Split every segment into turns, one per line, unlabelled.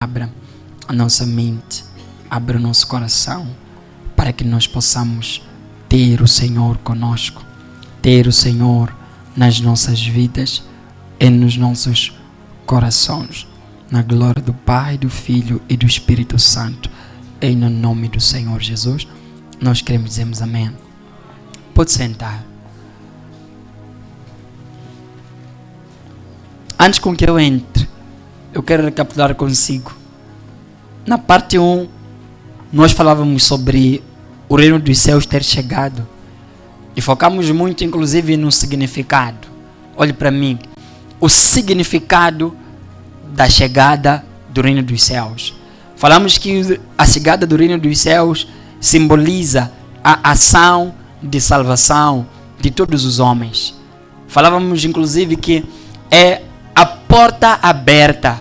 abra a nossa mente, abra o nosso coração, para que nós possamos ter o Senhor conosco, ter o Senhor nas nossas vidas e nos nossos corações, na glória do Pai, do Filho e do Espírito Santo, em nome do Senhor Jesus, nós queremos dizer amém. Pode sentar. Antes com que eu entre, eu quero recapitular consigo. Na parte 1, nós falávamos sobre o reino dos céus ter chegado. E focamos muito, inclusive, no significado. Olhe para mim. O significado da chegada do reino dos céus. Falamos que a chegada do reino dos céus simboliza a ação de salvação de todos os homens. Falávamos, inclusive, que é a porta aberta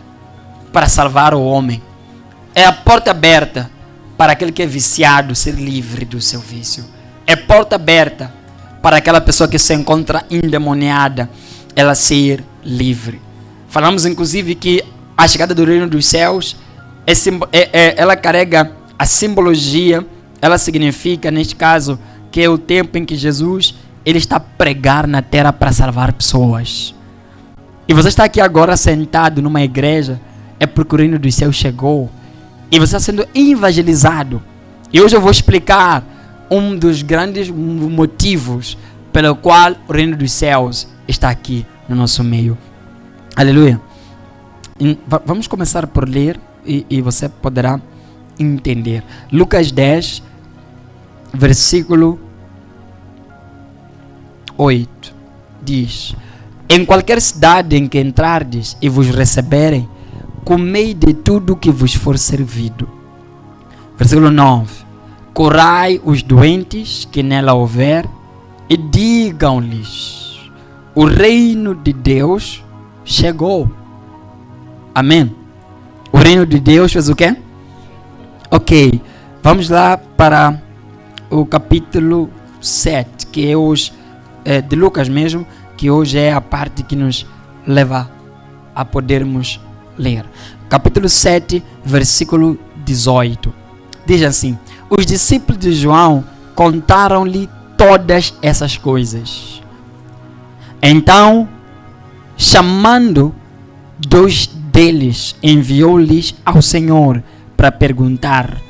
para salvar o homem. É a porta aberta para aquele que é viciado ser livre do seu vício. É porta aberta para aquela pessoa que se encontra endemoniada, ela ser livre. Falamos inclusive que a chegada do reino dos céus ela carrega a simbologia, ela significa, neste caso, que é o tempo em que Jesus ele está a pregar na terra para salvar pessoas. E você está aqui agora sentado numa igreja, é porque o reino dos céus chegou. E você está sendo evangelizado. E hoje eu vou explicar um dos grandes motivos pelo qual o reino dos céus está aqui no nosso meio. Aleluia. Vamos começar por ler e você poderá entender. Lucas 10, versículo 8, diz: em qualquer cidade em que entrardes e vos receberem, comei de tudo que vos for servido. Versículo 9: curai os doentes que nela houver e digam-lhes: o reino de Deus chegou. Amém? O reino de Deus fez o quê? Ok, vamos lá para o capítulo 7, que é hoje, de Lucas mesmo, que hoje é a parte que nos leva a podermos ler. Capítulo 7, versículo 18. Diz assim: os discípulos de João contaram-lhe todas essas coisas. Então, chamando 2 deles, enviou-lhes ao Senhor para perguntar: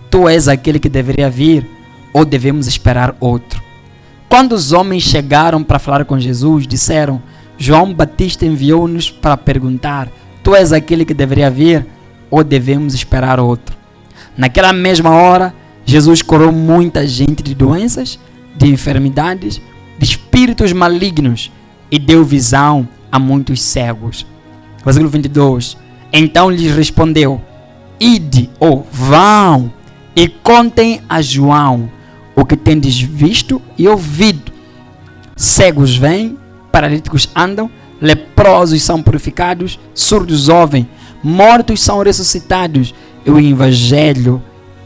tu és aquele que deveria vir ou devemos esperar outro? Quando os homens chegaram para falar com Jesus, disseram: João Batista enviou-nos para perguntar: tu és aquele que deveria vir ou devemos esperar outro? Naquela mesma hora, Jesus curou muita gente de doenças, de enfermidades, de espíritos malignos e deu visão a muitos cegos. Versículo 22. Então lhes respondeu: ide, ou vão, e contem a João o que tendes visto e ouvido. Cegos vêm, paralíticos andam, leprosos são purificados, surdos ouvem, mortos são ressuscitados, e o evangelho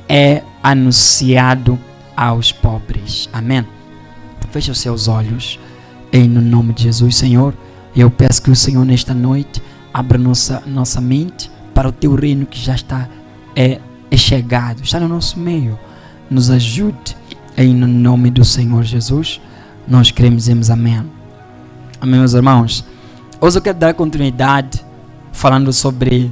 é anunciado aos pobres. Amém? Feche os seus olhos em nome de Jesus. Senhor, eu peço que o Senhor nesta noite abra nossa mente para o teu reino que já está chegado, está no nosso meio. Nos ajude em nome do Senhor Jesus. Nós queremos dizer amém. Amém, meus irmãos. Hoje eu quero dar continuidade falando sobre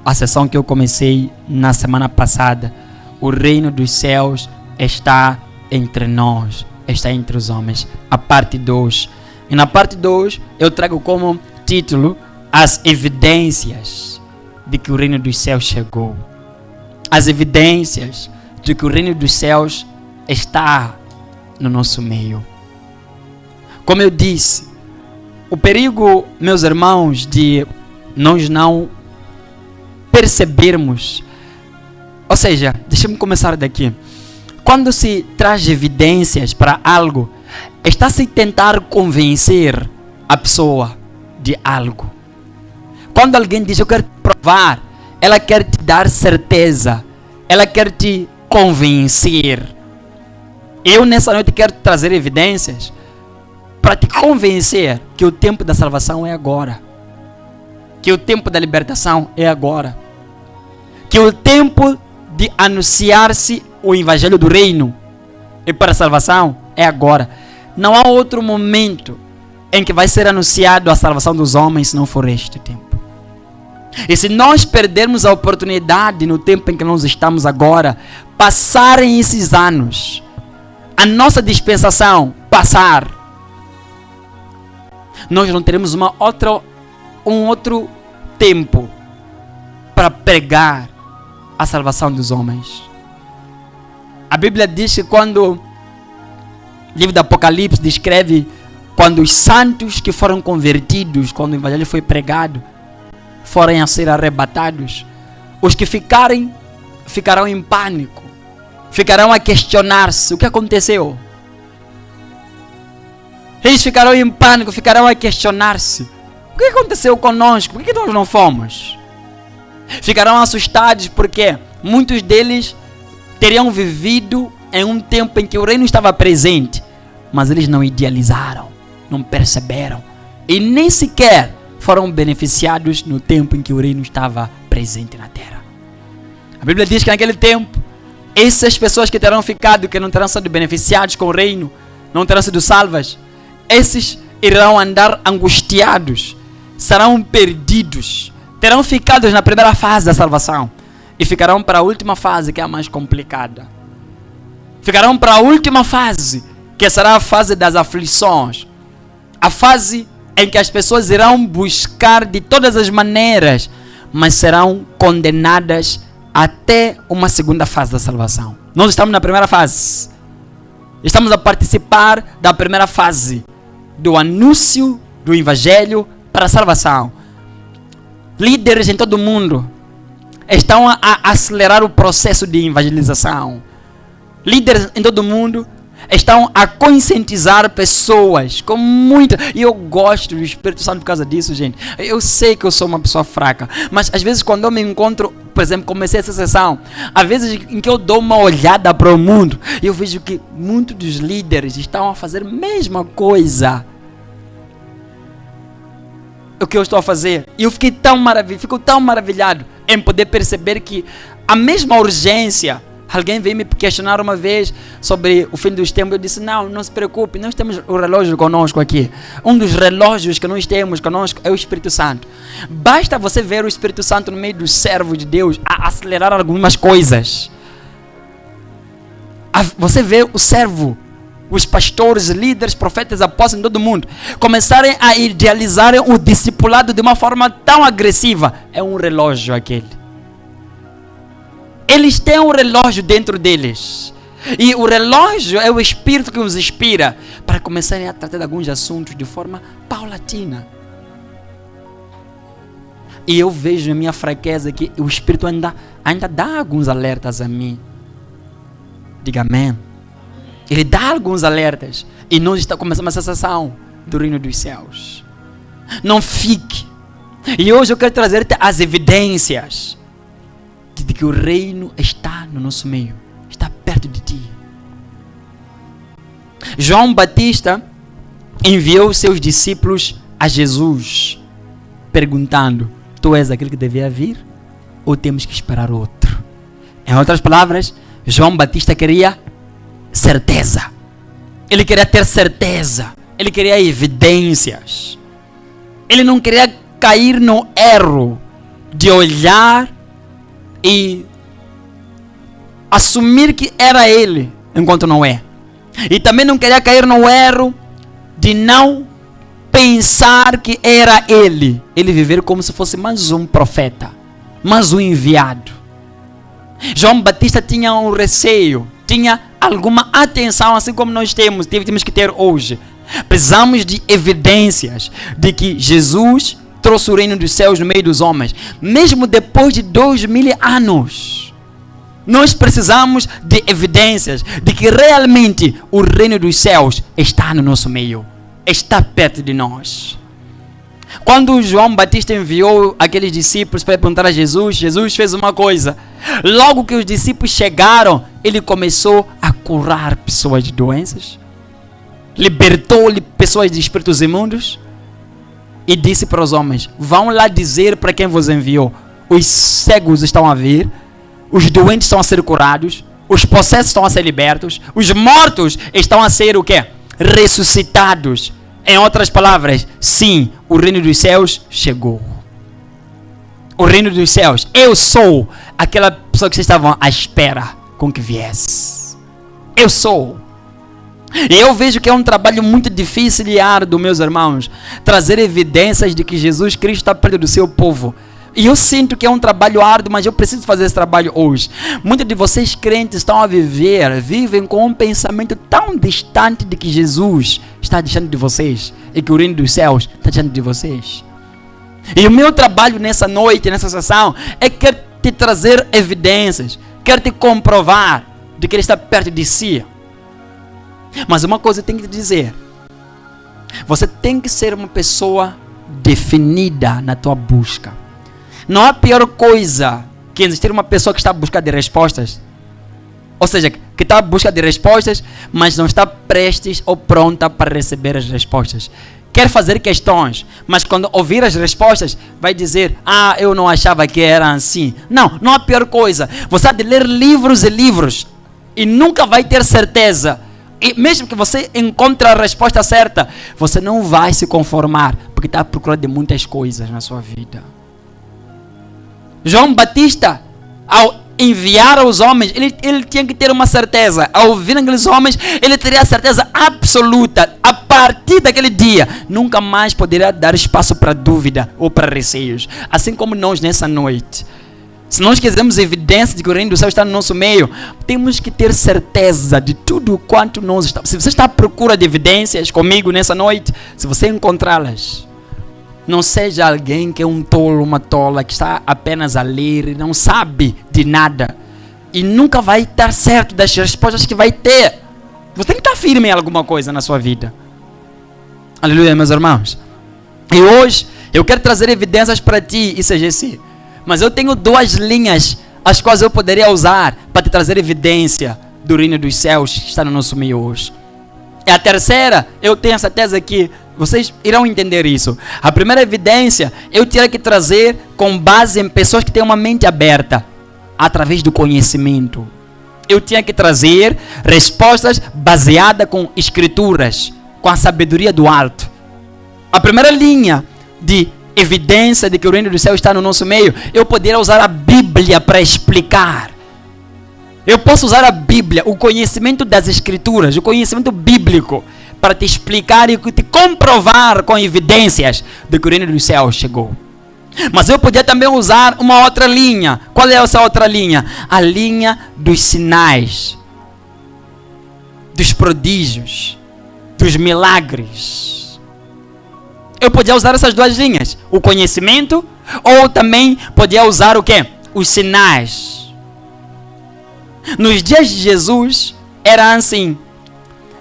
a sessão que eu comecei na semana passada. O reino dos céus está entre nós, está entre os homens. A parte 2. E na parte 2 eu trago como título as evidências de que o reino dos céus chegou. As evidências de que o reino dos céus está no nosso meio. Como eu disse, o perigo, meus irmãos, de nós não percebermos, ou seja, deixa-me começar daqui. Quando se traz evidências para algo, está-se a tentar convencer a pessoa de algo. Quando alguém diz: eu quero te provar, ela quer te dar certeza, ela quer te convencer. Eu nessa noite quero trazer evidências para te convencer que o tempo da salvação é agora, que o tempo da libertação é agora. que o tempo de anunciar-se o evangelho do reino e para a salvação é agora. Não há outro momento em que vai ser anunciado a salvação dos homens se não for este tempo. E se nós perdermos a oportunidade no tempo em que nós estamos agora, passarem esses anos, a nossa dispensação passar, nós não teremos um outro tempo para pregar a salvação dos homens. A Bíblia diz que quando o livro do Apocalipse descreve quando os santos que foram convertidos, quando o evangelho foi pregado, forem a ser arrebatados, os que ficarão em pânico, ficarão a questionar-se o que aconteceu. Eles ficarão em pânico, ficarão a questionar-se o que aconteceu conosco, por que nós não fomos? Ficarão assustados porque muitos deles teriam vivido em um tempo em que o reino estava presente, mas eles não idealizaram, não perceberam e nem sequer foram beneficiados no tempo em que o reino estava presente na terra. A Bíblia diz que naquele tempo, essas pessoas que terão ficado, que não terão sido beneficiados com o reino, não terão sido salvas, esses irão andar angustiados, serão perdidos, terão ficado na primeira fase da salvação e ficarão para a última fase, que é a mais complicada. Ficarão para a última fase, que será a fase das aflições, a fase em que as pessoas irão buscar de todas as maneiras, mas serão condenadas até uma segunda fase da salvação. Nós estamos na primeira fase. Estamos a participar da primeira fase do anúncio do evangelho para a salvação. Líderes em todo o mundo estão a acelerar o processo de evangelização. Líderes em todo o mundo estão a conscientizar pessoas com muita... E eu gosto do Espírito Santo por causa disso, gente. Eu sei que eu sou uma pessoa fraca, mas às vezes quando eu me encontro, por exemplo, comecei essa sessão, às vezes em que eu dou uma olhada para o mundo, eu vejo que muitos dos líderes estão a fazer a mesma coisa o que eu estou a fazer. E eu fico tão maravilhado em poder perceber que a mesma urgência. Alguém veio me questionar uma vez sobre o fim dos tempos. Eu disse, não se preocupe, nós temos o relógio conosco aqui. Um dos relógios que nós temos conosco é o Espírito Santo. Basta você ver o Espírito Santo no meio dos servos de Deus a acelerar algumas coisas. Você vê o servo, os pastores, líderes, profetas, apóstolos em todo mundo começarem a idealizarem o discipulado de uma forma tão agressiva. É um relógio aquele. Eles têm um relógio dentro deles. E o relógio é o Espírito que os inspira para começarem a tratar de alguns assuntos de forma paulatina. E eu vejo na minha fraqueza que o Espírito ainda dá alguns alertas a mim. Diga amém. Ele dá alguns alertas. E nós começamos essa sessão do reino dos céus. Não fique. E hoje eu quero trazer-te as evidências de que o reino está no nosso meio, está perto de ti. João Batista enviou seus discípulos a Jesus, perguntando: tu és aquele que devia vir ou temos que esperar outro? Em outras palavras, João Batista queria certeza. Ele queria ter certeza. Ele queria evidências. Ele não queria cair no erro de olhar e assumir que era ele, enquanto não é. E também não queria cair no erro de não pensar que era ele. Ele viver como se fosse mais um profeta, mais um enviado. João Batista tinha um receio, tinha alguma atenção, assim como nós temos que ter hoje. Precisamos de evidências de que Jesus trouxe o reino dos céus no meio dos homens, mesmo depois de 2000 anos. Nós precisamos de evidências de que realmente o reino dos céus está no nosso meio, está perto de nós. Quando João Batista enviou aqueles discípulos para perguntar a Jesus, Jesus fez uma coisa. Logo que os discípulos chegaram, ele começou a curar pessoas de doenças, libertou pessoas de espíritos imundos, e disse para os homens: vão lá dizer para quem vos enviou, os cegos estão a ver, os doentes estão a ser curados, os possessos estão a ser libertos, os mortos estão a ser o quê? Ressuscitados. Em outras palavras, sim, o reino dos céus chegou. O reino dos céus. Eu sou aquela pessoa que vocês estavam à espera com que viesse. Eu sou. E eu vejo que é um trabalho muito difícil e árduo, meus irmãos, trazer evidências de que Jesus Cristo está perto do seu povo. E eu sinto que é um trabalho árduo, mas eu preciso fazer esse trabalho hoje. Muitos de vocês crentes estão a vivem com um pensamento tão distante de que Jesus está distante de vocês e que o reino dos céus está distante de vocês. E o meu trabalho nessa noite, nessa sessão, é quer te trazer evidências, quer te comprovar de que Ele está perto de si. Mas uma coisa eu tenho que te dizer: você tem que ser uma pessoa definida na tua busca. Não há pior coisa que existir uma pessoa que está à busca de respostas. Ou seja, que está à busca de respostas, mas não está prestes ou pronta para receber as respostas. Quer fazer questões, mas quando ouvir as respostas, vai dizer: ah, eu não achava que era assim. Não há pior coisa. Você há de ler livros e livros e nunca vai ter certeza. E mesmo que você encontre a resposta certa, você não vai se conformar, porque está à procura de muitas coisas na sua vida. João Batista, ao enviar aos homens, ele tinha que ter uma certeza. Ao ouvir aqueles homens, ele teria a certeza absoluta. A partir daquele dia, nunca mais poderia dar espaço para dúvida ou para receios. Assim como nós nessa noite. Se nós quisermos evidência de que o reino do céu está no nosso meio, temos que ter certeza de tudo quanto nós estamos. Se você está à procura de evidências comigo nessa noite, se você encontrá-las, não seja alguém que é um tolo, uma tola, que está apenas a ler e não sabe de nada. E nunca vai estar certo das respostas que vai ter. Você tem que estar firme em alguma coisa na sua vida. Aleluia, meus irmãos. E hoje, eu quero trazer evidências para ti, ICGC. Mas eu tenho duas linhas, as quais eu poderia usar para te trazer evidência do reino dos céus que está no nosso meio hoje. E a terceira, eu tenho essa tese aqui, vocês irão entender isso. A primeira evidência, eu teria que trazer com base em pessoas que têm uma mente aberta, através do conhecimento. Eu tinha que trazer respostas baseadas com escrituras, com a sabedoria do alto. A primeira linha de evidência de que o reino do céu está no nosso meio, eu poderia usar a Bíblia para explicar. Eu posso usar a Bíblia, o conhecimento das escrituras, o conhecimento bíblico, para te explicar e te comprovar com evidências de que o reino do céu chegou. Mas eu podia também usar uma outra linha. Qual é essa outra linha? A linha dos sinais, dos prodígios, dos milagres. Eu podia usar essas duas linhas, o conhecimento, ou também podia usar o quê? Os sinais. Nos dias de Jesus, era assim.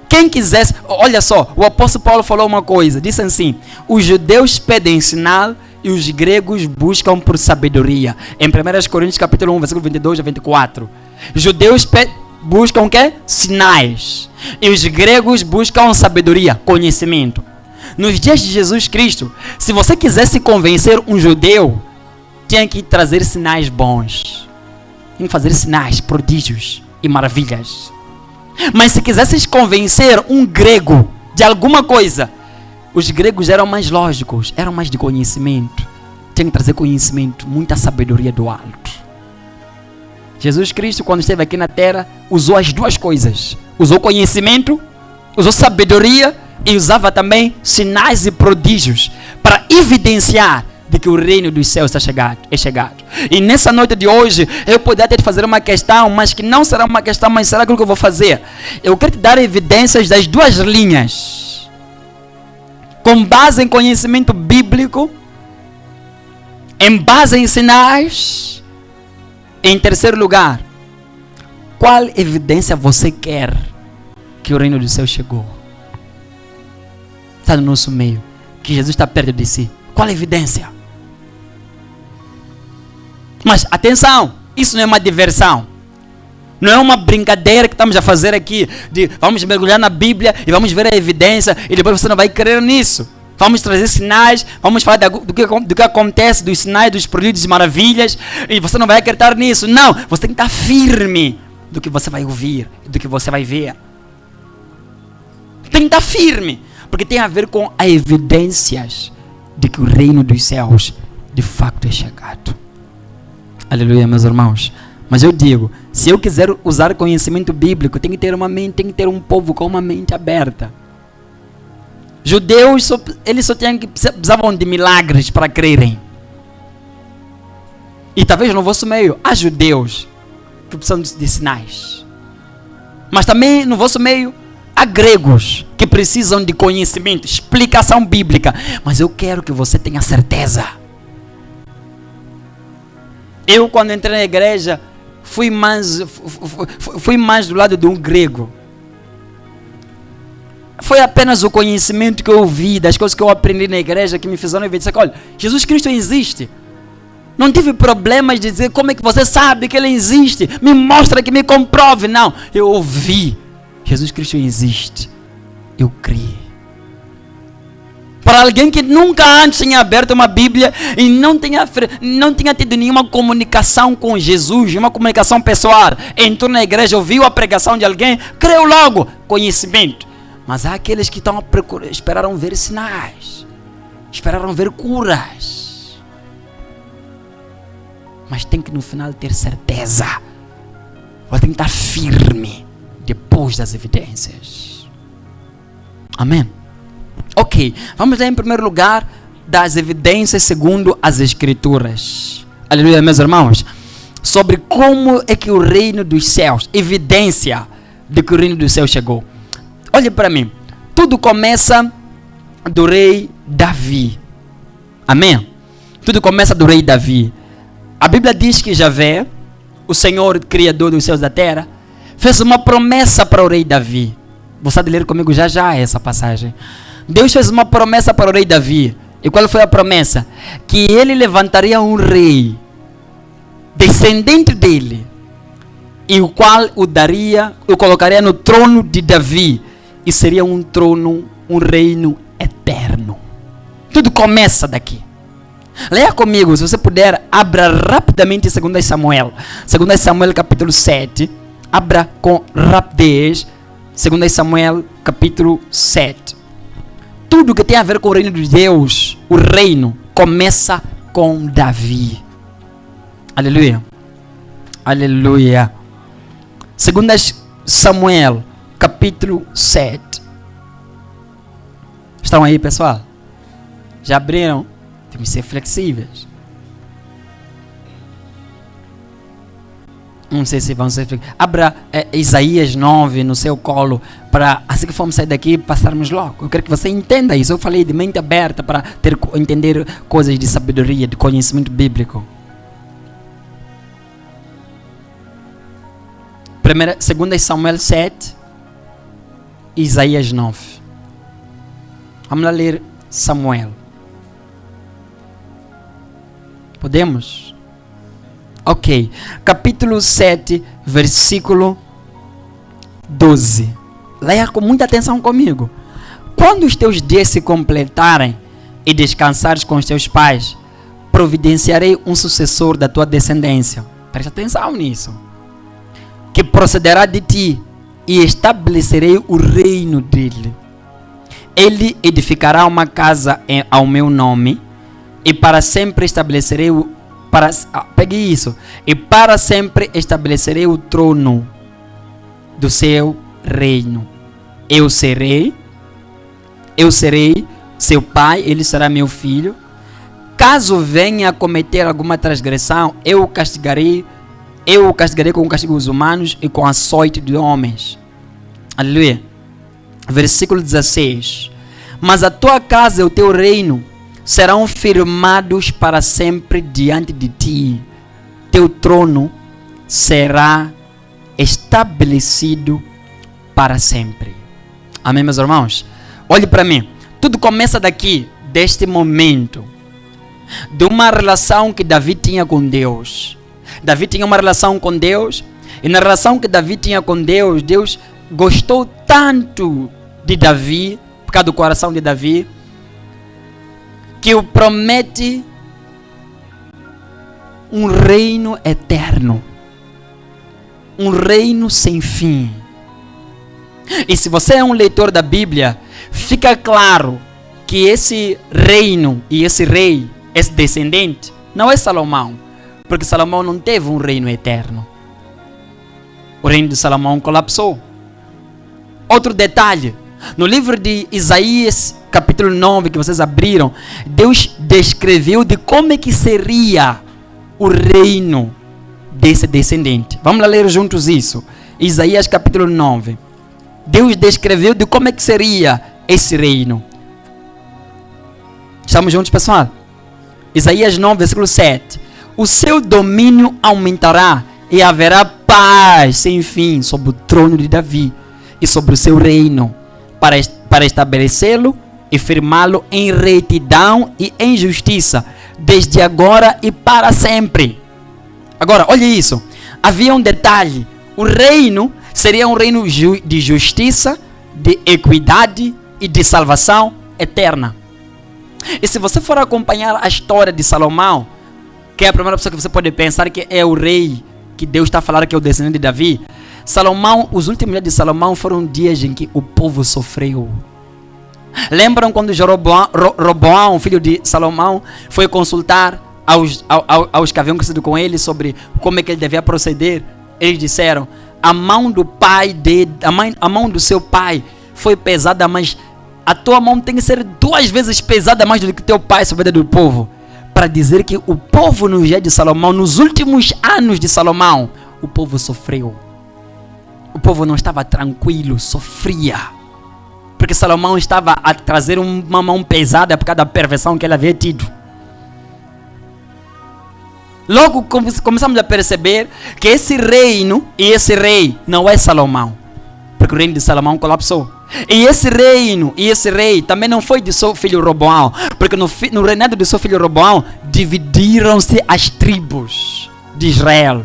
Quem quisesse, olha só, o apóstolo Paulo falou uma coisa, disse assim: os judeus pedem sinal e os gregos buscam por sabedoria. Em 1 Coríntios capítulo 1, versículo 22 a 24. Judeus buscam o quê? Sinais. E os gregos buscam sabedoria, conhecimento. Nos dias de Jesus Cristo, se você quisesse convencer um judeu, tinha que trazer sinais bons. Tinha que fazer sinais, prodígios e maravilhas. Mas se quisesses convencer um grego de alguma coisa, os gregos eram mais lógicos, eram mais de conhecimento. Tinha que trazer conhecimento, muita sabedoria do alto. Jesus Cristo, quando esteve aqui na terra, usou as duas coisas. Usou conhecimento, usou sabedoria e usava também sinais e prodígios para evidenciar de que o reino dos céus é chegado. E nessa noite de hoje, eu poderia até te fazer uma questão, mas que não será uma questão, mas será aquilo que eu vou fazer. Eu quero te dar evidências das duas linhas, com base em conhecimento bíblico, em base em sinais. Em terceiro lugar, qual evidência você quer que o reino dos céus chegou? Está no nosso meio, que Jesus está perto de si. Qual a evidência? Mas atenção, isso não é uma diversão, não é uma brincadeira que estamos a fazer aqui, de vamos mergulhar na Bíblia e vamos ver a evidência e depois você não vai crer nisso. Vamos trazer sinais, vamos falar do que acontece, dos sinais, dos prodígios e maravilhas, e você não vai acreditar nisso. Não, você tem que estar firme do que você vai ouvir, do que você vai ver. Tem que estar firme, porque tem a ver com as evidências de que o reino dos céus de facto é chegado. Aleluia, meus irmãos. Mas eu digo, se eu quiser usar conhecimento bíblico, tem que ter uma mente, tem que ter um povo com uma mente aberta. Judeus, eles só precisavam de milagres para crerem. E talvez no vosso meio há judeus que precisam de sinais. Mas também no vosso meio há gregos que precisam de conhecimento, explicação bíblica. Mas eu quero que você tenha certeza. Eu, quando entrei na igreja, fui mais do lado de um grego. Foi apenas o conhecimento que eu ouvi, das coisas que eu aprendi na igreja, que me fizeram ver. Disse, olha, Jesus Cristo existe. Não tive problemas de dizer, como é que você sabe que Ele existe? Me mostra, que me comprove. Não, eu ouvi. Jesus Cristo existe. Eu criei. Para alguém que nunca antes tinha aberto uma Bíblia e não tinha tido nenhuma comunicação com Jesus, uma comunicação pessoal, entrou na igreja, ouviu a pregação de alguém, creu logo, conhecimento. Mas há aqueles que estão a procurar, esperaram ver sinais, esperaram ver curas. Mas tem que no final ter certeza. Você tem que estar firme depois das evidências. Amém? Ok, vamos lá em primeiro lugar das evidências segundo as Escrituras. Aleluia, meus irmãos. Sobre como é que o reino dos céus, evidência de que o reino dos céus chegou. Olhe para mim, tudo começa do rei Davi. Amém? Tudo começa do rei Davi. A Bíblia diz que Javé, o Senhor Criador dos céus e da terra, fez uma promessa para o rei Davi. Você vai ler comigo já essa passagem. Deus fez uma promessa para o rei Davi. E qual foi a promessa? Que ele levantaria um rei, descendente dele, e o qual o colocaria no trono de Davi. E seria um trono, um reino eterno. Tudo começa daqui. Leia comigo, se você puder, abra rapidamente 2 Samuel. 2 Samuel capítulo 7. Abra com rapidez. 2 Samuel capítulo 7. Tudo que tem a ver com o reino de Deus, o reino, começa com Davi. Aleluia. Aleluia. 2 Samuel capítulo 7. Estão aí, pessoal? Já abriram? Temos que ser flexíveis. Não sei se vão ser flexíveis. Abra Isaías 9 no seu colo, para assim que formos sair daqui, passarmos logo. Eu quero que você entenda isso. Eu falei de mente aberta para entender coisas de sabedoria, de conhecimento bíblico. 2 Samuel 7, Isaías 9. Vamos lá ler Samuel. Podemos? Ok. Capítulo 7, versículo 12. Leia com muita atenção comigo. Quando os teus dias se completarem e descansares com os teus pais, providenciarei um sucessor da tua descendência. Preste atenção nisso. Que procederá de ti, e estabelecerei o reino dele. Ele edificará uma casa ao meu nome, e para sempre estabelecerei pegue isso. E para sempre estabelecerei o trono do seu reino. Eu serei seu pai, ele será meu filho. Caso venha a cometer alguma transgressão, eu o castigarei com o castigo dos humanos e com a açoite de homens. Aleluia. Versículo 16. Mas a tua casa e o teu reino serão firmados para sempre diante de ti. Teu trono será estabelecido para sempre. Amém, meus irmãos? Olhe para mim. Tudo começa daqui, deste momento, de uma relação que Davi tinha com Deus. Davi tinha uma relação com Deus, e na relação que Davi tinha com Deus, Deus gostou tanto de Davi, por causa do coração de Davi, que o promete um reino eterno, um reino sem fim. E se você é um leitor da Bíblia, fica claro que esse reino e esse rei, esse descendente, não é Salomão, porque Salomão não teve um reino eterno. O reino de Salomão colapsou. Outro detalhe, no livro de Isaías, capítulo 9, que vocês abriram, Deus descreveu de como é que seria o reino desse descendente. Vamos lá ler juntos isso. Isaías capítulo 9. Deus descreveu de como é que seria esse reino. Estamos juntos, pessoal? Isaías 9, versículo 7. O seu domínio aumentará e haverá paz sem fim sobre o trono de Davi e sobre o seu reino, para estabelecê-lo e firmá-lo em retidão e em justiça, desde agora e para sempre. Agora, olha isso. Havia um detalhe. O reino seria um reino de justiça, de equidade e de salvação eterna. E se você for acompanhar a história de Salomão, que é a primeira pessoa que você pode pensar que é o rei que Deus está falando que é o descendente de Davi, Salomão, os últimos dias de Salomão foram dias em que o povo sofreu. Lembram quando Roboão, filho de Salomão, foi consultar aos que haviam crescido com ele sobre como é que ele devia proceder? Eles disseram: a mão do pai dele, a mão do seu pai foi pesada, mas a tua mão tem que ser 2 vezes pesada mais do que teu pai sobre a vida do povo. Para dizer que o povo no dia de Salomão, nos últimos anos de Salomão, o povo sofreu. O povo não estava tranquilo, sofria. Porque Salomão estava a trazer uma mão pesada por causa da perversão que ele havia tido. Logo começamos a perceber que esse reino e esse rei não é Salomão, porque o reino de Salomão colapsou. E esse reino e esse rei também não foi de seu filho Roboão, porque no reinado de seu filho Roboão dividiram-se as tribos de Israel.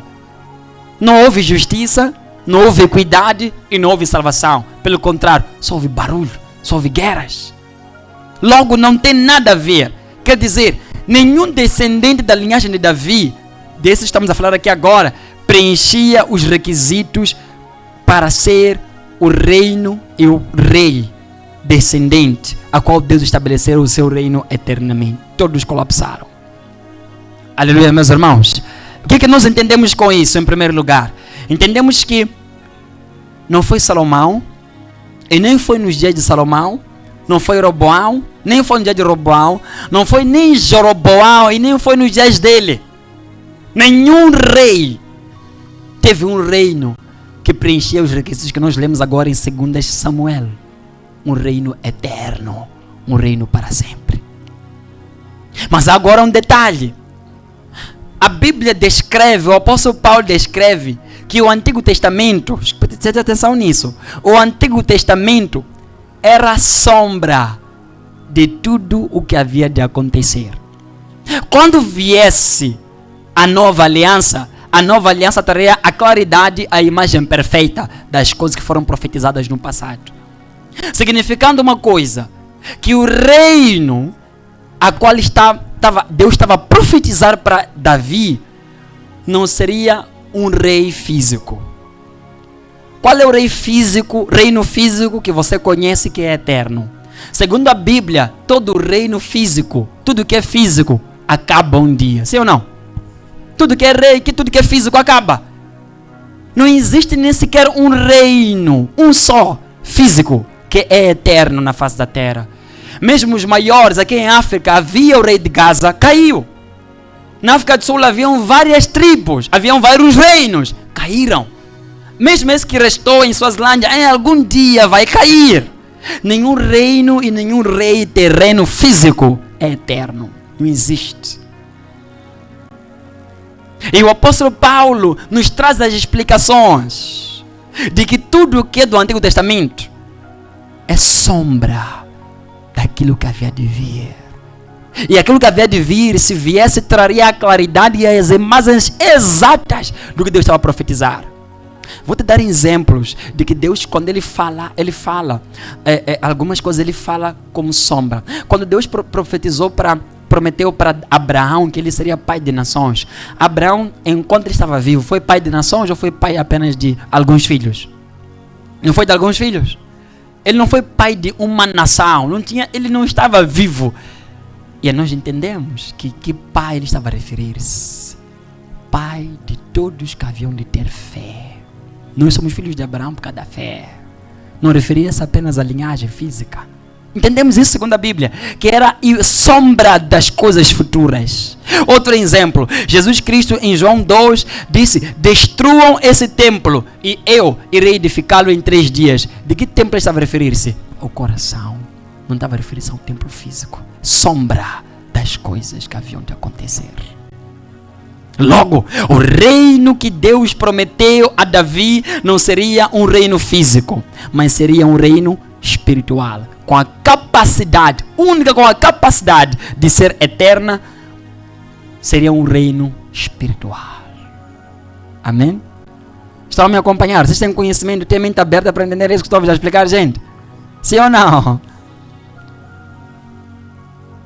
Não houve justiça, não houve equidade e não houve salvação. Pelo contrário, só houve barulho, só houve guerras. Logo não tem nada a ver. Quer dizer, nenhum descendente da linhagem de Davi, desse estamos a falar aqui agora, preenchia os requisitos para ser o reino e o rei descendente, a qual Deus estabeleceu o seu reino eternamente. Todos colapsaram. Aleluia, meus irmãos. O que nós entendemos com isso, em primeiro lugar? Entendemos que não foi Salomão, e nem foi nos dias de Salomão, não foi Roboão, nem foi no dia de Roboão, não foi nem Jeroboão, e nem foi nos dias dele. Nenhum rei teve um reino que preenchia os requisitos que nós lemos agora em 2 Samuel. Um reino eterno, um reino para sempre. Mas agora um detalhe. A Bíblia descreve, o apóstolo Paulo descreve que o Antigo Testamento, preste atenção nisso, o Antigo Testamento era a sombra de tudo o que havia de acontecer. Quando viesse a nova aliança traria a claridade, a imagem perfeita das coisas que foram profetizadas no passado. Significando uma coisa, que o reino a qual Deus estava a profetizar para Davi não seria um rei físico. Qual é o reino físico que você conhece que é eterno? Segundo a Bíblia, todo reino físico, tudo que é físico, acaba um dia. Sim ou não? Tudo que é rei, tudo que é físico acaba. Não existe nem sequer um reino, um só, físico, que é eterno na face da terra. Mesmo os maiores, aqui em África, havia o rei de Gaza, caiu. Na África do Sul haviam várias tribos, haviam vários reinos, caíram. Mesmo esse que restou em Suazilândia, em algum dia vai cair. Nenhum reino e nenhum rei terreno físico é eterno. Não existe. E o apóstolo Paulo nos traz as explicações de que tudo o que é do Antigo Testamento é sombra daquilo que havia de vir. E aquilo que havia de vir, se viesse, traria a claridade e as imagens exatas do que Deus estava a profetizar. Vou te dar exemplos de que Deus, quando Ele fala algumas coisas, Ele fala como sombra. Quando Deus prometeu para Abraão que ele seria pai de nações, Abraão, enquanto ele estava vivo, foi pai de nações ou foi pai apenas de alguns filhos? Não foi de alguns filhos? Ele não foi pai de uma nação, ele não estava vivo. E nós entendemos que pai ele estava a referir-se. Pai de todos que haviam de ter fé. Nós somos filhos de Abraão por causa da fé. Não referia-se apenas à linhagem física. Entendemos isso segundo a Bíblia, que era sombra das coisas futuras. Outro exemplo, Jesus Cristo em João 2 disse: destruam esse templo e eu irei edificá-lo em 3 dias. De que templo ele estava a referir-se? Ao coração. Não estava a referir-se ao templo físico. Sombra das coisas que haviam de acontecer. Logo, o reino que Deus prometeu a Davi não seria um reino físico, mas seria um reino espiritual, com a capacidade, única com a capacidade de ser eterna, seria um reino espiritual. Amém? Estão a me acompanhar? Vocês têm conhecimento, têm mente aberta para entender isso que estou a explicar, gente? Sim ou não?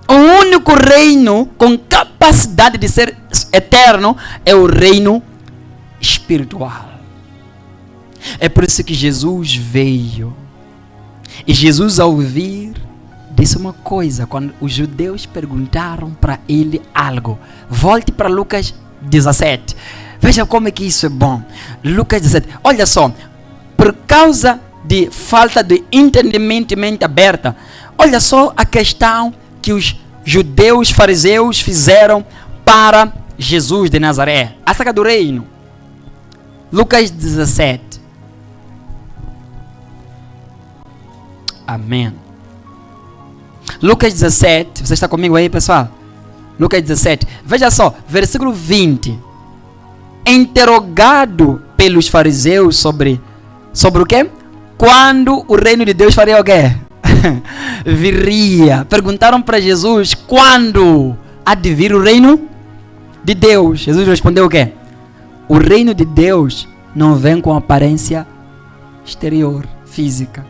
O único reino com capacidade de ser eterno é o reino espiritual. É por isso que Jesus veio. E Jesus, ao vir, disse uma coisa. Quando os judeus perguntaram para ele algo, volte para Lucas 17. Veja como é que isso é bom. Lucas 17. Olha só, por causa de falta de entendimento e mente aberta, olha só a questão que os judeus fariseus fizeram para Jesus de Nazaré, acerca do reino. Lucas 17. Amém. Lucas 17, você está comigo aí, pessoal? Lucas 17, veja só, versículo 20. Interrogado pelos fariseus sobre o quê? Quando o reino de Deus faria o quê? Viria. Perguntaram para Jesus quando há de vir o reino de Deus. Jesus respondeu o quê? O reino de Deus não vem com aparência exterior, física.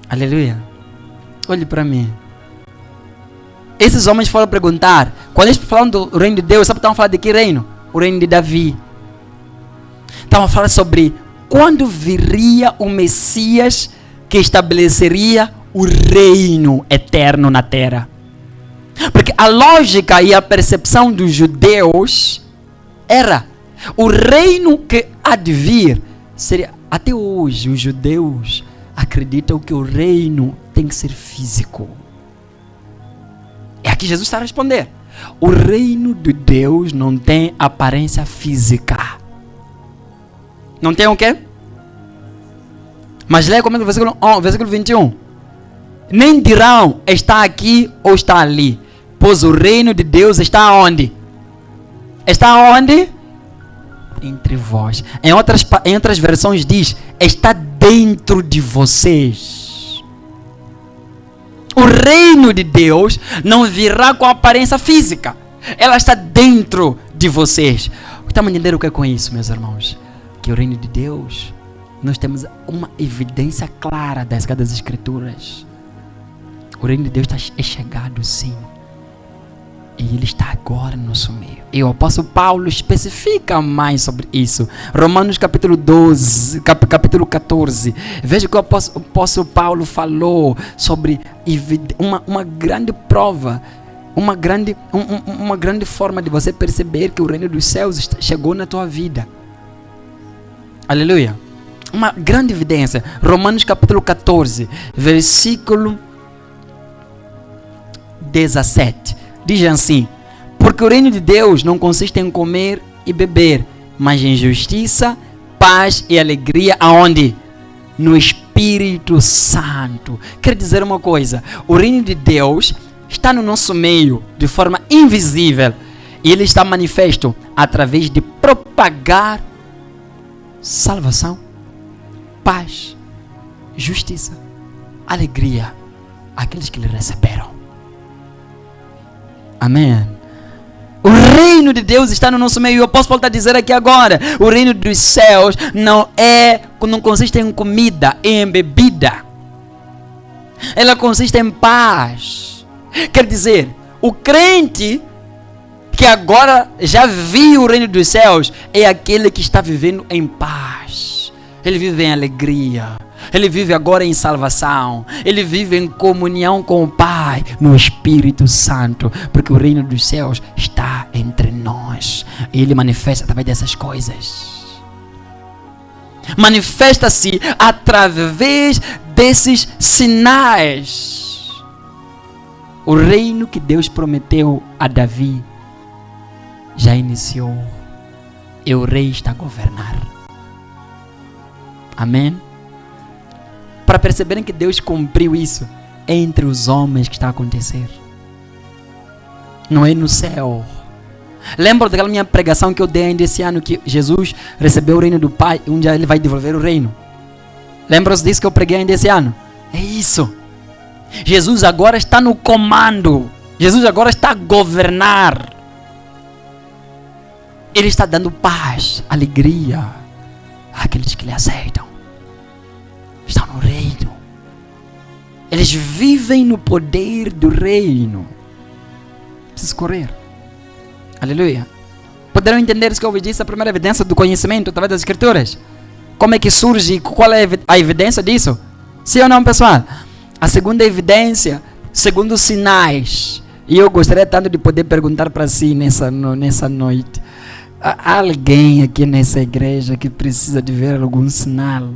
Aleluia. Olhe para mim. Esses homens foram perguntar, quando eles falaram do reino de Deus, sabe, estavam falando de que reino? O reino de Davi. Estavam falando sobre quando viria o Messias que estabeleceria o reino eterno na terra. Porque a lógica e a percepção dos judeus era o reino que há de vir seria, até hoje os judeus acreditam que o reino tem que ser físico. É aqui Jesus está a responder. O reino de Deus não tem aparência física. Não tem o quê? Mas leia comigo o versículo 21. Nem dirão está aqui ou está ali, pois o reino de Deus está onde? Está onde? Entre vós. Em outras versões diz, está dentro de vocês. O reino de Deus não virá com aparência física. Ela está dentro de vocês. Estamos entendendo o que é com isso, meus irmãos? Que o reino de Deus, nós temos uma evidência clara das Escrituras. O reino de Deus é chegado, sim. E ele está agora no nosso meio. E o apóstolo Paulo especifica mais sobre isso. Romanos capítulo 12, capítulo 14. Veja que o apóstolo Paulo falou sobre uma grande prova, uma grande forma de você perceber que o reino dos céus chegou na tua vida. Aleluia. Uma grande evidência. Romanos capítulo 14, versículo 17. Diz assim: porque o reino de Deus não consiste em comer e beber, mas em justiça, paz e alegria. Aonde? No Espírito Santo. Quer dizer uma coisa, o reino de Deus está no nosso meio de forma invisível, e ele está manifesto através de propagar salvação, paz, justiça, alegria àqueles que lhe receberam. Amém. O reino de Deus está no nosso meio. Eu posso voltar a dizer aqui agora. O reino dos céus não consiste em comida, em bebida. Ela consiste em paz. Quer dizer, o crente que agora já viu o reino dos céus é aquele que está vivendo em paz. Ele vive em alegria. Ele vive agora em salvação. Ele vive em comunhão com o Pai, no Espírito Santo. Porque o reino dos céus está entre nós. E Ele manifesta através dessas coisas. Manifesta-se através desses sinais. O reino que Deus prometeu a Davi já iniciou. E o rei está a governar. Amém? Para perceberem que Deus cumpriu isso, é entre os homens que está a acontecer. Não é no céu. Lembra daquela minha pregação que eu dei ainda esse ano, que Jesus recebeu o reino do Pai e um dia Ele vai devolver o reino? Lembra-se disso que eu preguei ainda esse ano? É isso. Jesus agora está no comando. Jesus agora está a governar. Ele está dando paz, alegria àqueles que lhe aceitam. Estão no reino. Eles vivem no poder do reino. Preciso correr. Aleluia. Poderão entender isso que eu ouvi disso? A primeira evidência do conhecimento através das escrituras. Como é que surge? Qual é a evidência disso? Sim ou não, pessoal? A segunda evidência, segundo os sinais. E eu gostaria tanto de poder perguntar para si nessa noite. Há alguém aqui nessa igreja que precisa de ver algum sinal?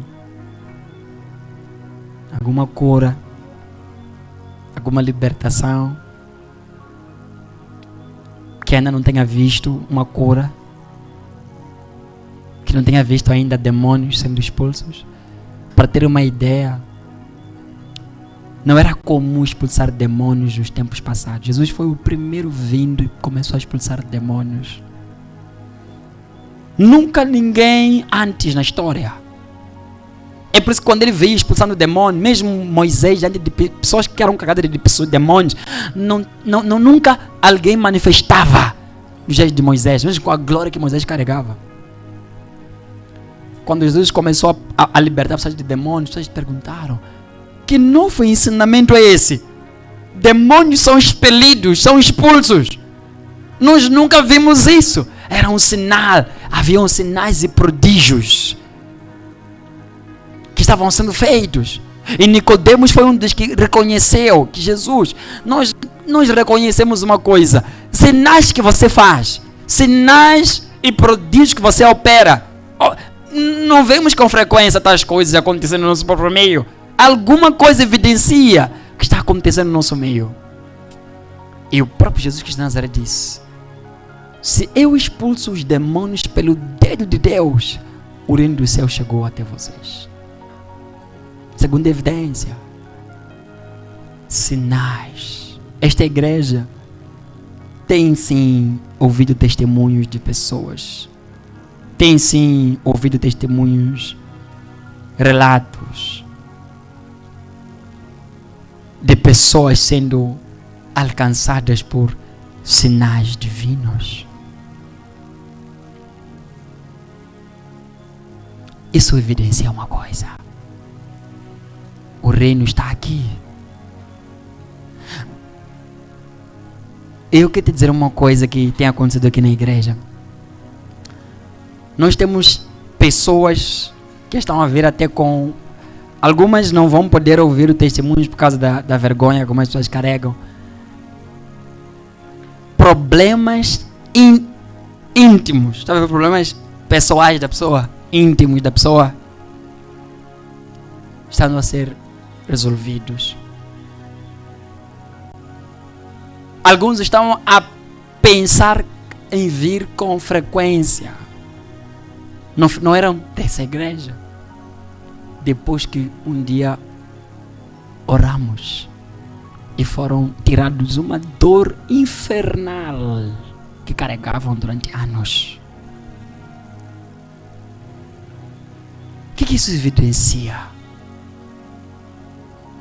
Alguma cura? Alguma libertação? Que ainda não tenha visto uma cura? Que não tenha visto ainda demônios sendo expulsos? Para ter uma ideia, não era comum expulsar demônios nos tempos passados. Jesus foi o primeiro vindo e começou a expulsar demônios. Nunca ninguém antes na história. É por isso que quando ele veio expulsando demônios, mesmo Moisés, diante de pessoas que eram cagadas de pessoas, demônios, nunca alguém manifestava o jeito de Moisés, mesmo com a glória que Moisés carregava. Quando Jesus começou a libertar pessoas de demônios, pessoas perguntaram: que novo ensinamento é esse? Demônios são expelidos, são expulsos. Nós nunca vimos isso. Era um sinal, haviam sinais e prodígios que estavam sendo feitos. E Nicodemos foi um dos que reconheceu que Jesus, nós reconhecemos uma coisa: sinais que você faz, sinais e prodígios que você opera, não vemos com frequência tais coisas acontecendo no nosso próprio meio. Alguma coisa evidencia que está acontecendo no nosso meio. E o próprio Jesus Cristo de Nazaré disse: se eu expulso os demônios pelo dedo de Deus, o reino do céu chegou até vocês. Segunda evidência, sinais. Esta igreja tem sim ouvido testemunhos de pessoas. Tem sim ouvido testemunhos, relatos de pessoas sendo alcançadas por sinais divinos. Isso evidencia uma coisa: o reino está aqui. Eu quero te dizer uma coisa que tem acontecido aqui na igreja. Nós temos pessoas que estão a vir até com... Algumas não vão poder ouvir o testemunho por causa da vergonha que algumas pessoas carregam. Problemas íntimos. Sabe, problemas pessoais da pessoa, íntimos da pessoa, estão a ser resolvidos. Alguns estão a pensar em vir com frequência. Não eram dessa igreja. Depois que um dia oramos e foram tirados uma dor infernal que carregavam durante anos. O que isso evidencia?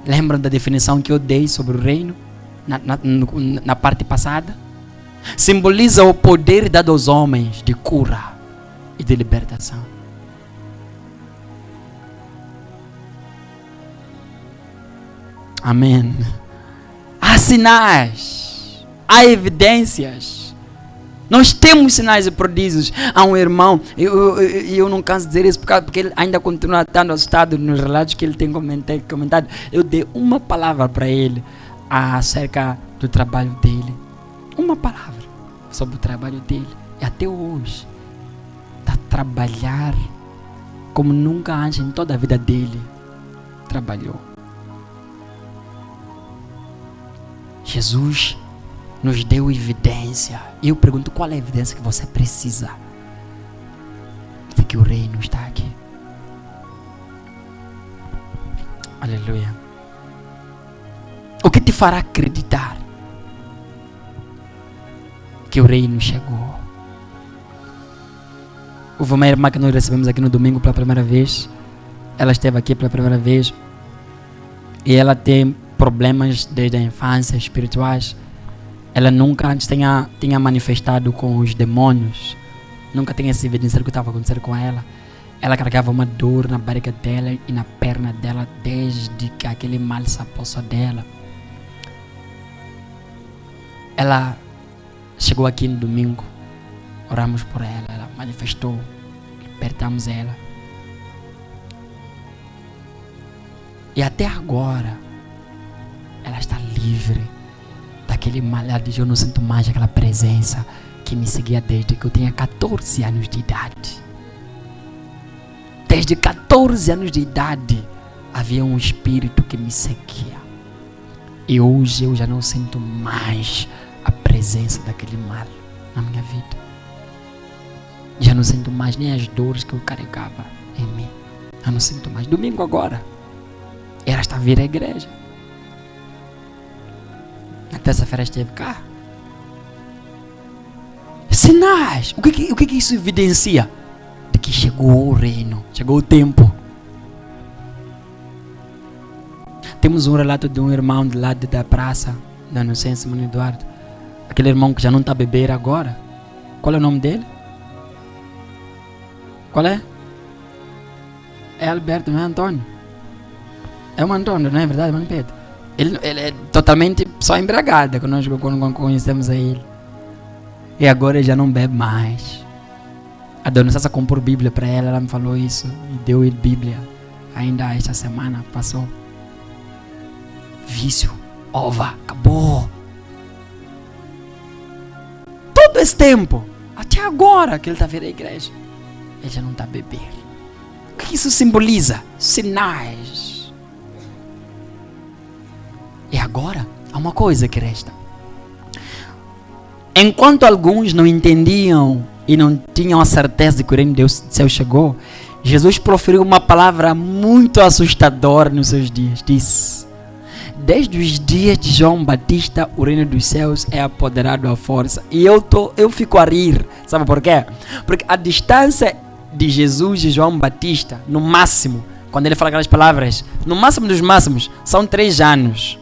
Lembram da definição que eu dei sobre o reino na parte passada? Simboliza o poder dado aos homens de cura e de libertação. Amém. Há sinais, há evidências. Nós temos sinais e prodígios. Há um irmão, eu não canso de dizer isso porque ele ainda continua estando assustado nos relatos que ele tem comentado. Eu dei uma palavra para ele acerca do trabalho dele. Uma palavra sobre o trabalho dele. E até hoje está a trabalhar como nunca antes em toda a vida dele trabalhou. Jesus nos deu evidência. E eu pergunto, qual é a evidência que você precisa de que o reino está aqui? Aleluia. O que te fará acreditar que o reino chegou? Houve uma irmã que nós recebemos aqui no domingo pela primeira vez. Ela esteve aqui pela primeira vez. E ela tem problemas desde a infância espirituais. Ela nunca antes tinha manifestado com os demônios. Nunca tinha se evidenciado o que estava acontecendo com ela. Ela carregava uma dor na barriga dela e na perna dela desde que aquele mal se apossou dela. Ela chegou aqui no domingo. Oramos por ela. Ela manifestou. Libertamos ela. E até agora ela está livre daquele mal. Ela diz, eu não sinto mais aquela presença que me seguia desde que eu tinha 14 anos de idade. Desde 14 anos de idade havia um espírito que me seguia. E hoje eu já não sinto mais a presença daquele mal na minha vida. Já não sinto mais nem as dores que eu carregava em mim. Eu não sinto mais. Domingo agora ela está a vir à igreja. Na terça-feira esteve cá. Sinais. O que isso evidencia? De que chegou o reino. Chegou o tempo. Temos um relato de um irmão do lado da praça da Inocência, Mano Eduardo. Aquele irmão que já não está a beber agora. Qual é o nome dele? Qual é? É Alberto, não é Antônio? É o Antônio, não é verdade, mano Pedro? Ele é totalmente só embriagado quando conhecemos a ele. E agora ele já não bebe mais. A dona Sassa comprou Bíblia para ela, ela me falou isso. E deu ele Bíblia. Ainda esta semana passou. Vício, ova, acabou. Todo esse tempo, até agora que ele está vindo à igreja, ele já não está a beber. O que isso simboliza? Sinais. E agora, há uma coisa que resta. Enquanto alguns não entendiam e não tinham a certeza de que o reino de Deus do céu chegou, Jesus proferiu uma palavra muito assustadora nos seus dias. Disse: desde os dias de João Batista, o reino dos céus é apoderado à força. E eu fico a rir. Sabe por quê? Porque a distância de Jesus e João Batista, no máximo, quando ele fala aquelas palavras, no máximo dos máximos, são 3 anos.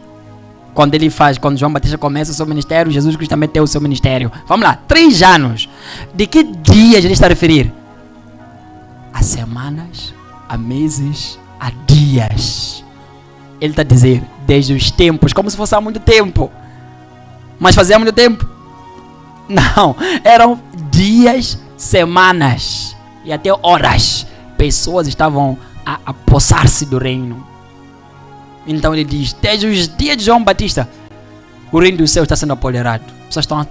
Quando João Batista começa o seu ministério, Jesus Cristo também tem o seu ministério. Vamos lá, 3 anos. De que dias ele está a referir? A semanas, a meses, a dias. Ele está a dizer, desde os tempos, como se fosse há muito tempo. Mas fazia muito tempo? Não, eram dias, semanas e até horas. Pessoas estavam a apossar-se do reino. Então ele diz, desde os dias de João Batista, o reino do céu está sendo apoderado. As pessoas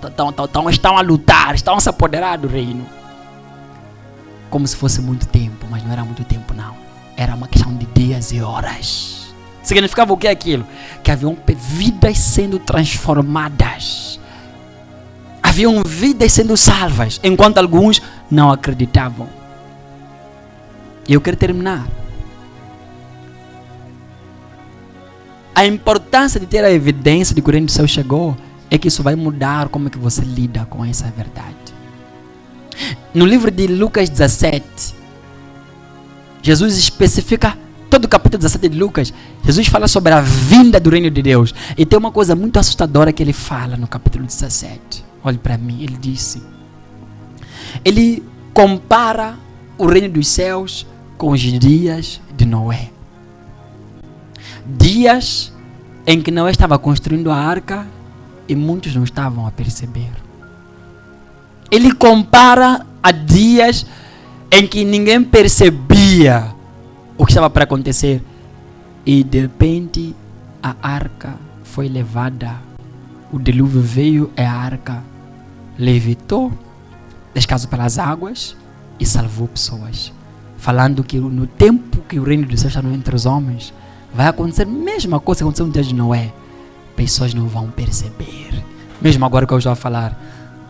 estão a lutar, estão a se apoderar do reino. Como se fosse muito tempo, mas não era muito tempo não. Era uma questão de dias e horas. Significava o que é aquilo? Que haviam vidas sendo transformadas. Haviam vidas sendo salvas, enquanto alguns não acreditavam. E eu quero terminar. A importância de ter a evidência de que o reino do céu chegou é que isso vai mudar como é que você lida com essa verdade. No livro de Lucas 17, Jesus especifica, todo o capítulo 17 de Lucas, Jesus fala sobre a vinda do reino de Deus. E tem uma coisa muito assustadora que ele fala no capítulo 17. Olhe para mim, ele disse. Ele compara o reino dos céus com os dias de Noé. Dias em que Noé estava construindo a arca e muitos não estavam a perceber. Ele compara a dias em que ninguém percebia o que estava para acontecer. E de repente a arca foi levada. O dilúvio veio e a arca levitou, descasou pelas águas e salvou pessoas. Falando que no tempo que o reino dos céus está entre os homens, vai acontecer a mesma coisa que aconteceu no dia de Noé. Pessoas não vão perceber. Mesmo agora que eu estou a falar,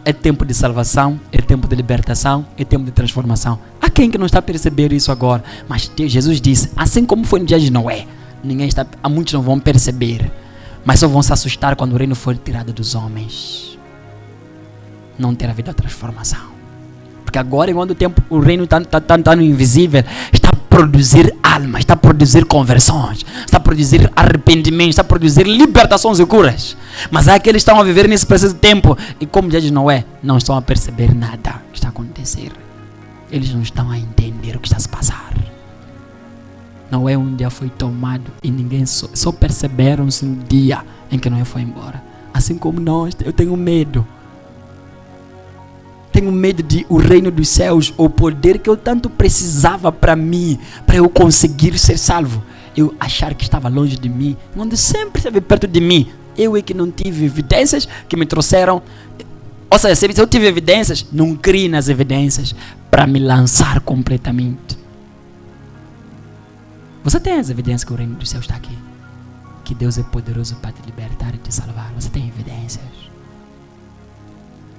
é tempo de salvação, é tempo de libertação, é tempo de transformação. Há quem que não está a perceber isso agora. Mas Jesus disse, assim como foi no dia de Noé, há muitos não vão perceber, mas só vão se assustar quando o reino for tirado dos homens. Não ter havido a transformação. Porque agora, enquanto o tempo, o reino está no invisível, está a produzir almas, está a produzir conversões, está a produzir arrependimento, está a produzir libertações e curas. Mas há aqueles que estão a viver nesse preciso tempo e, como já diz Noé, não estão a perceber nada que está a acontecer. Eles não estão a entender o que está a se passar. Noé um dia foi tomado e ninguém só perceberam-se no dia em que Noé foi embora. Assim como nós, eu tenho medo. Tenho medo de o reino dos céus, o poder que eu tanto precisava para mim, para eu conseguir ser salvo. Eu achar que estava longe de mim, onde sempre esteve perto de mim. Eu é que não tive evidências que me trouxeram. Ou seja, se eu tive evidências, não criei nas evidências para me lançar completamente. Você tem as evidências que o reino dos céus está aqui? Que Deus é poderoso para te libertar e te salvar. Você tem evidências?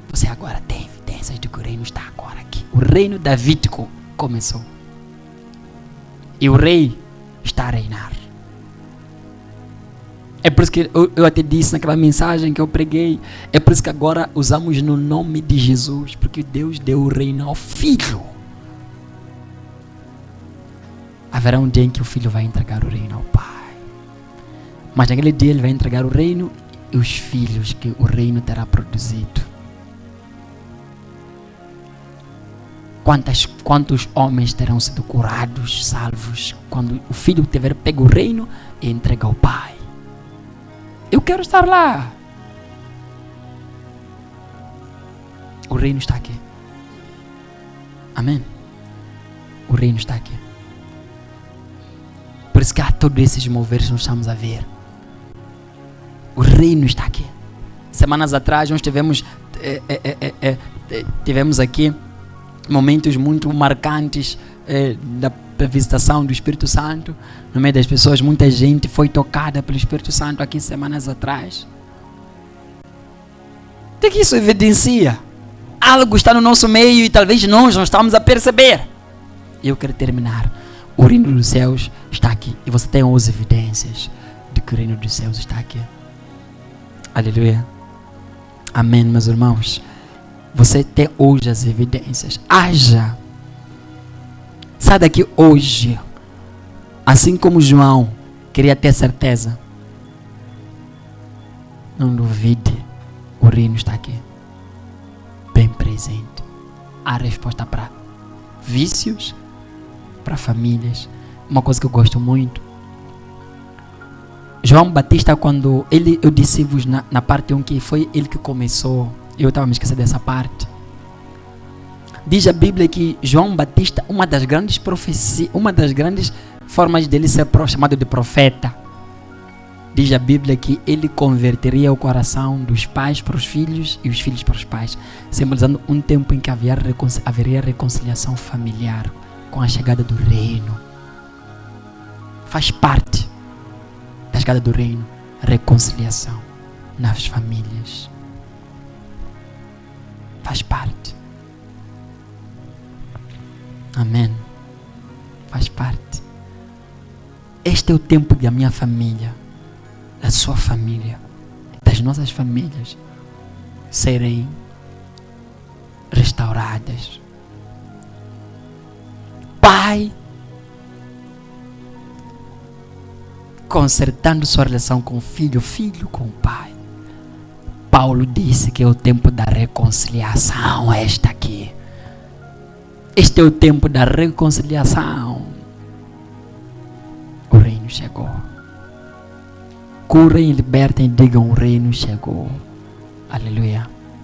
Você agora tem evidências de que o reino está agora aqui. O reino davídico começou. E o rei está a reinar. É por isso que eu até disse naquela mensagem que eu preguei. É por isso que agora usamos no nome de Jesus. Porque Deus deu o reino ao Filho. Haverá um dia em que o Filho vai entregar o reino ao Pai. Mas naquele dia ele vai entregar o reino e os filhos que o reino terá produzido. Quantos homens terão sido curados, salvos, quando o Filho tiver pego o reino e entrega ao Pai? Eu quero estar lá. O reino está aqui. Amém? O reino está aqui. Por isso que há todos esses moveres que nós estamos a ver. O reino está aqui. Semanas atrás nós tivemos aqui momentos muito marcantes da visitação do Espírito Santo. No meio das pessoas, muita gente foi tocada pelo Espírito Santo aqui semanas atrás. O que isso evidencia? Algo está no nosso meio e talvez nós não estamos a perceber. Eu quero terminar. O reino dos céus está aqui. E você tem as evidências de que o reino dos céus está aqui. Aleluia. Amém, meus irmãos. Você tem hoje as evidências. Haja. Sai daqui hoje. Assim como João queria ter certeza. Não duvide. O reino está aqui. Bem presente. Há resposta para vícios, para famílias. Uma coisa que eu gosto muito. João Batista, quando eu disse-vos na parte 1 que foi ele que começou. Eu estava me esquecendo dessa parte. Diz a Bíblia que João Batista, uma das grandes profecias, uma das grandes formas dele ser chamado de profeta. Diz a Bíblia que ele converteria o coração dos pais para os filhos e os filhos para os pais, simbolizando um tempo em que haveria reconciliação familiar com a chegada do reino. Faz parte da chegada do reino, reconciliação nas famílias. Faz parte. Amém. Faz parte. Este é o tempo da minha família, da sua família, das nossas famílias serem restauradas. Pai consertando sua relação com o filho, filho com o pai. Paulo disse que é o tempo da reconciliação. Este aqui. Este é o tempo da reconciliação. O reino chegou. Curem, libertem, digam: o reino chegou. Aleluia.